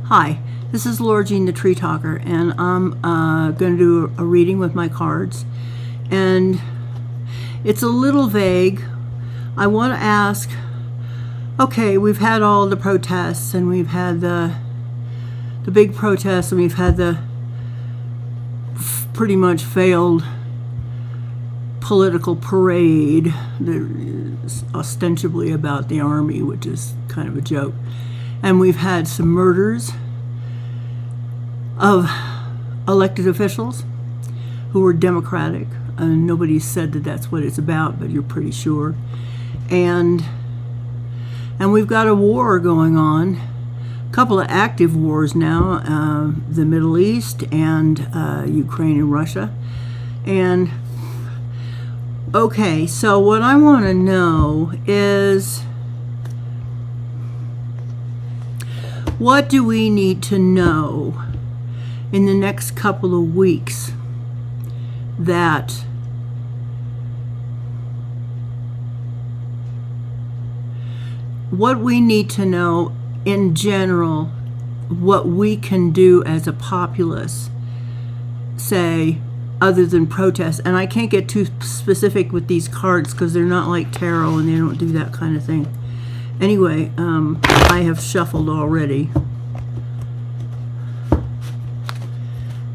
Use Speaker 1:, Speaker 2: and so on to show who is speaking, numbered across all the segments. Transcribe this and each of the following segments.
Speaker 1: Hi, this is LauraJthe.Treetalker, and I'm going to do a reading with my cards. And it's a little vague. I want to ask, okay, we've had all the protests, and we've had the big protests, and we've had the pretty much failed political parade that is ostensibly about the army, which is kind of a joke. And we've had some murders of elected officials who were Democratic. And nobody said that that's what it's about, but you're pretty sure. And we've got a war going on, a couple of active wars now, the Middle East and Ukraine and Russia. And okay, so what I want to know is, what do we need to know in the next couple of weeks that what we need to know in general, what we can do as a populace, say, other than protest. And I can't get too specific with these cards because they're not like tarot and they don't do that kind of thing. Anyway, I have shuffled already.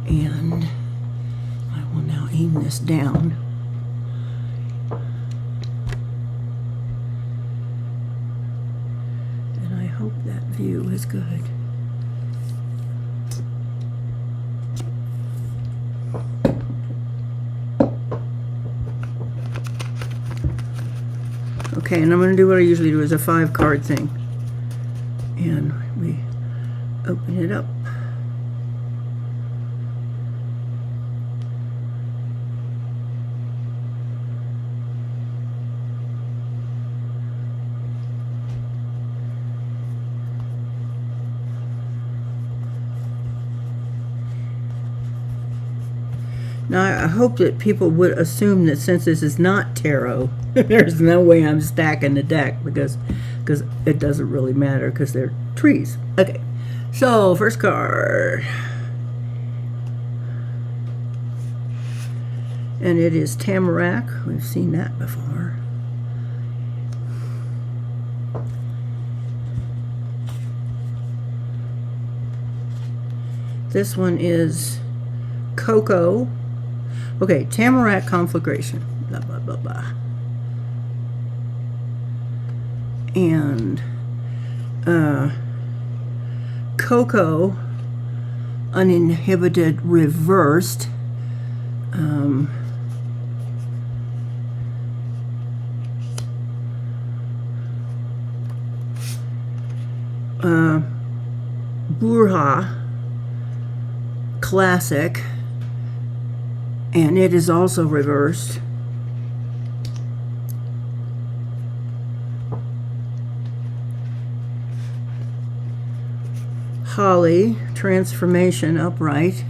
Speaker 1: And I will now aim this down. And I hope that view is good. Okay, and I'm going to do what I usually do, is a 5-card thing. And we open it up. Now, I hope that people would assume that since this is not tarot, there's no way I'm stacking the deck, because it doesn't really matter because they're trees. Okay, so first card. And it is Tamarack. We've seen that before. This one is Cocoa. Okay, Tamarack conflagration, blah, blah, blah, blah. And Cocoa, uninhibited, reversed. Burha, classic. And it is also reversed. Holly, transformation, upright.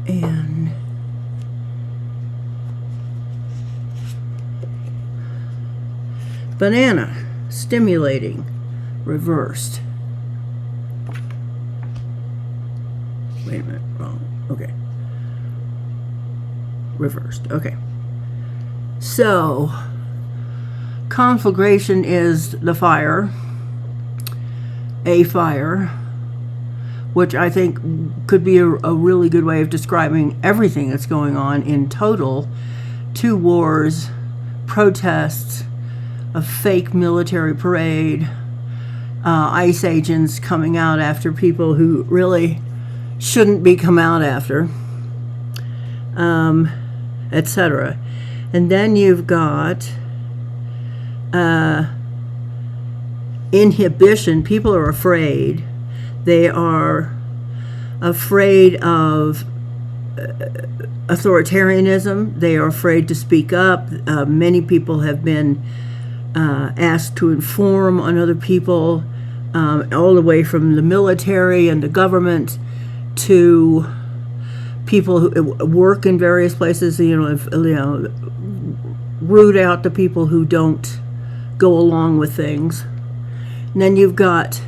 Speaker 1: And banana, stimulating, reversed. Wait a minute, wrong. Okay. Reversed. Okay. So, conflagration is the fire, a fire, which I think could be a really good way of describing everything that's going on in total. 2 wars, protests, a fake military parade, ICE agents coming out after people who really shouldn't be come out after, etc. And then you've got inhibition. People are afraid. They are afraid of authoritarianism. They are afraid to speak up. Many people have been asked to inform on other people, all the way from the military and the government to people who work in various places, root out the people who don't go along with things. And then you've got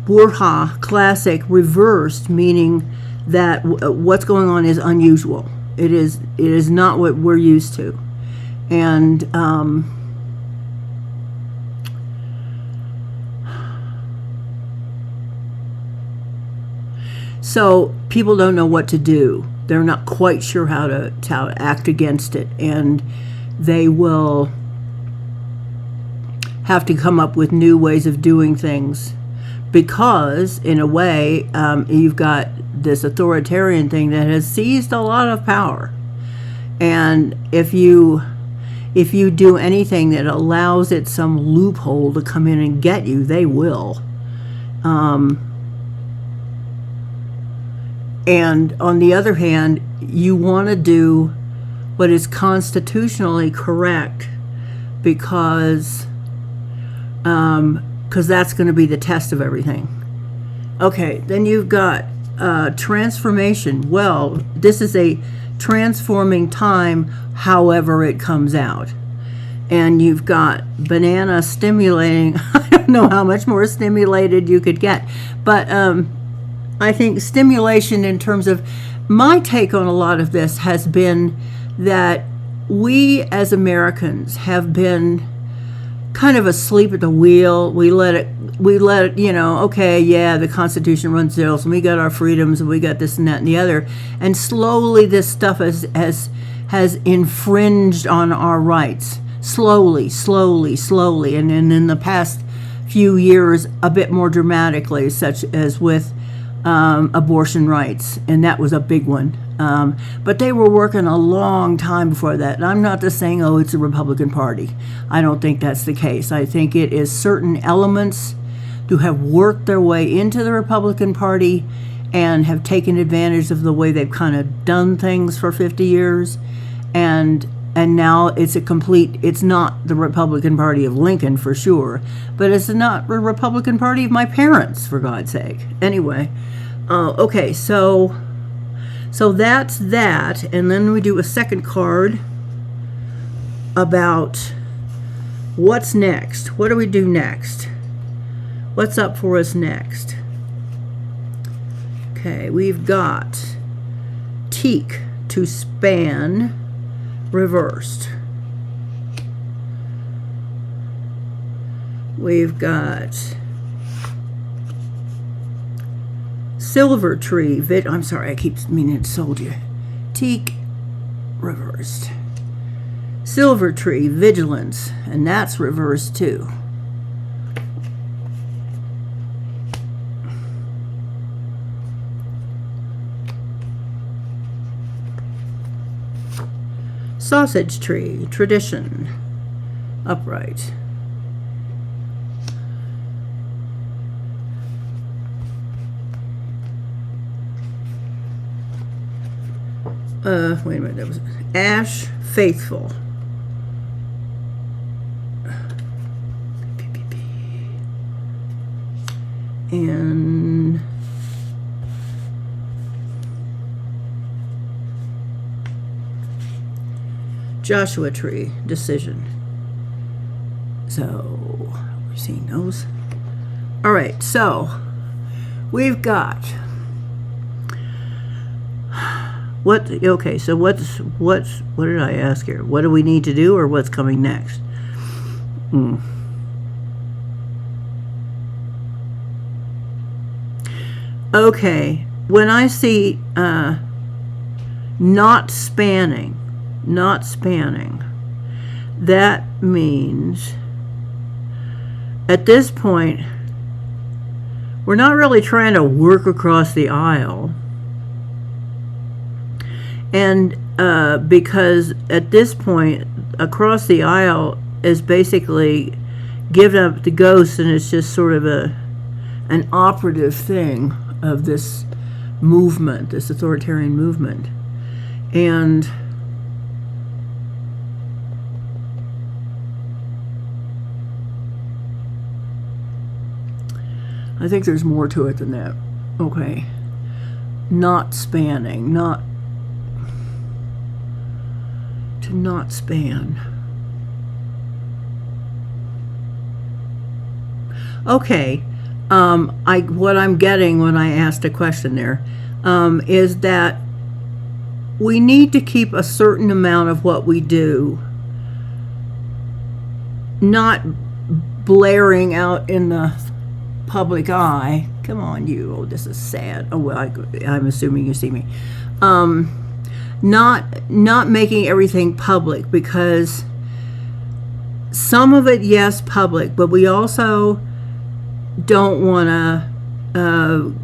Speaker 1: Burha, classic, reversed, meaning that what's going on is unusual. It is not what we're used to. And so people don't know what to do. They're not quite sure how to act against it, and they will have to come up with new ways of doing things, because in a way you've got this authoritarian thing that has seized a lot of power. And if you do anything that allows it some loophole to come in and get you, they will. And on the other hand, you want to do what is constitutionally correct, because that's going to be the test of everything. Okay, then you've got transformation. Well, this is a transforming time, however it comes out. And you've got banana stimulating. I don't know how much more stimulated you could get, but I think stimulation, in terms of my take on a lot of this, has been that we as Americans have been kind of asleep at the wheel. We let it, okay, yeah, the Constitution runs the hills, and we got our freedoms, and we got this and that and the other. And slowly this stuff has infringed on our rights. Slowly. And in the past few years, a bit more dramatically, such as with abortion rights, and that was a big one. But they were working a long time before that. And I'm not just saying, it's the Republican Party. I don't think that's the case. I think it is certain elements who have worked their way into the Republican Party and have taken advantage of the way they've kind of done things for 50 years. And now it's not the Republican Party of Lincoln for sure, but it's not the Republican Party of my parents, for God's sake. Anyway, okay, so that's that, and then we do a second card about what's next. What do we do next? What's up for us next? Okay, we've got teak, to span, reversed. We've got silver tree, I'm sorry, I keep meaning to sold you. Teak, reversed. Silver tree, vigilance, and that's reversed too. Sausage tree, tradition, upright. Wait a minute, that was ash, faithful. And Joshua tree, decision. So we're seeing those. All right, so we've got what did I ask here? What do we need to do, or what's coming next? Okay, when I see not spanning, that means at this point we're not really trying to work across the aisle, and because at this point across the aisle is basically given up the ghost, and it's just sort of an operative thing of this movement, this authoritarian movement. And I think there's more to it than that. Okay. Not spanning, not span. Okay. What I'm getting when I asked a question there is that we need to keep a certain amount of what we do not blaring out in the public eye. Come on, you. Oh, this is sad. Oh, well, I'm assuming you see me. Not making everything public, because some of it, yes, public, but we also don't want to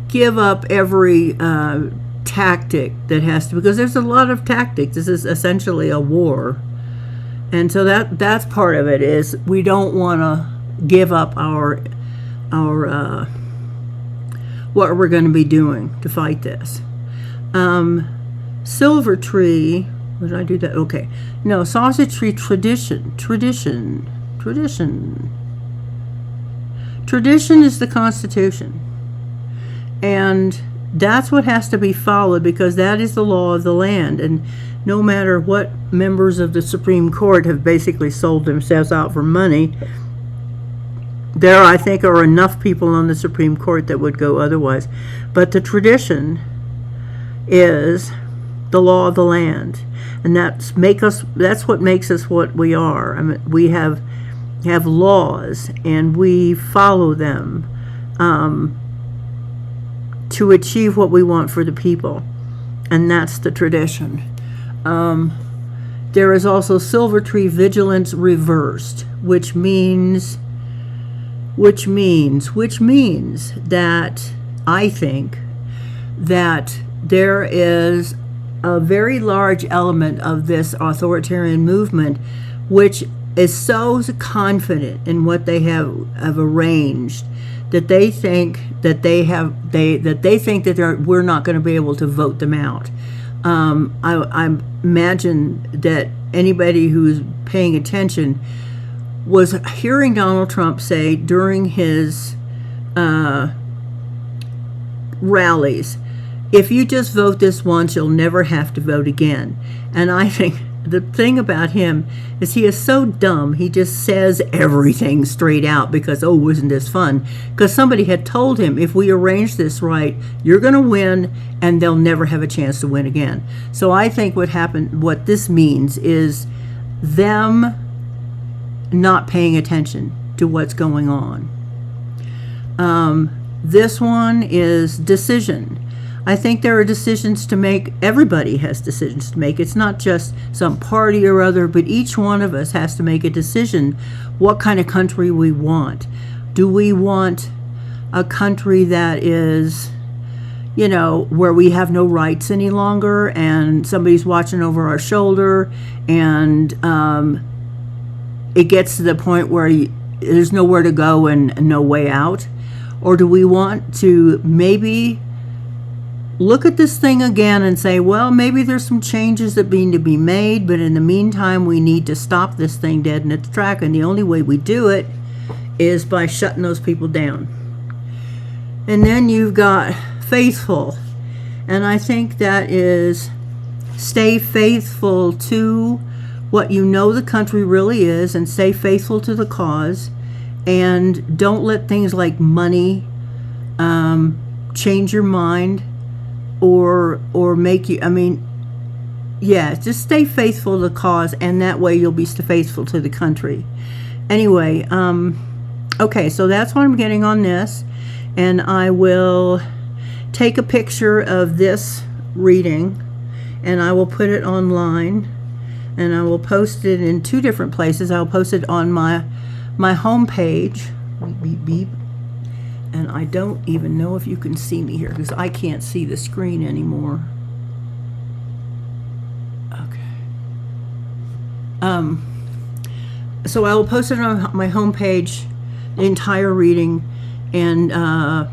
Speaker 1: give up every tactic that has to, because there's a lot of tactics. This is essentially a war. And so that's part of it, is we don't want to give up our what we're going to be doing to fight this. Silver tree, what did I do that? Okay. No, sausage tree tradition. Tradition is the Constitution. And that's what has to be followed, because that is the law of the land. And no matter what members of the Supreme Court have basically sold themselves out for money, there, I think, are enough people on the Supreme Court that would go otherwise. But the tradition is the law of the land, and that's what makes us what we are. I mean, we have laws, and we follow them to achieve what we want for the people, and that's the tradition. There is also silver tree vigilance reversed, which means that I think that there is a very large element of this authoritarian movement which is so confident in what they have arranged that they think that we're not going to be able to vote them out. I imagine that anybody who's paying attention was hearing Donald Trump say during his rallies, if you just vote this once, you'll never have to vote again. And I think the thing about him is he is so dumb, he just says everything straight out because, oh, isn't this fun? Because somebody had told him, if we arrange this right, you're going to win, and they'll never have a chance to win again. So I think what this means is them not paying attention to what's going on. This one is decision. I think there are decisions to make. Everybody has decisions to make. It's not just some party or other, but each one of us has to make a decision what kind of country we want. Do we want a country that is, where we have no rights any longer and somebody's watching over our shoulder, and it gets to the point where there's nowhere to go and no way out? Or do we want to maybe look at this thing again and say, well, maybe there's some changes that need to be made, but in the meantime, we need to stop this thing dead in its track, and the only way we do it is by shutting those people down. And then you've got faithful, and I think that is stay faithful to what you know the country really is, and stay faithful to the cause, and don't let things like money change your mind or make you, just stay faithful to the cause, and that way you'll be faithful to the country. Anyway, okay, so that's what I'm getting on this, and I will take a picture of this reading, and I will put it online, and I will post it in two different places. I'll post it on my home page. Beep, beep. And I don't even know if you can see me here because I can't see the screen anymore. Okay. So I will post it on my homepage, the entire reading, and the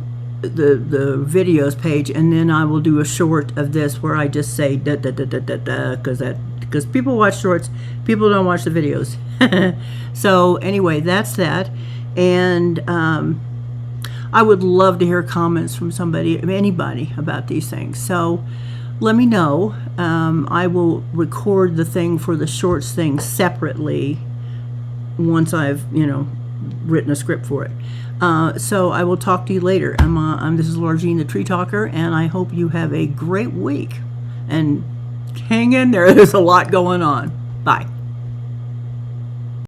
Speaker 1: videos page, and then I will do a short of this where I just say da da da da da da, because people watch shorts, people don't watch the videos. So anyway, that's that, and I would love to hear comments from anybody about these things. So let me know. I will record the thing for the shorts thing separately once I've, written a script for it. So I will talk to you later. This is LauraJthe.Treetalker, and I hope you have a great week. And hang in there. There's a lot going on. Bye.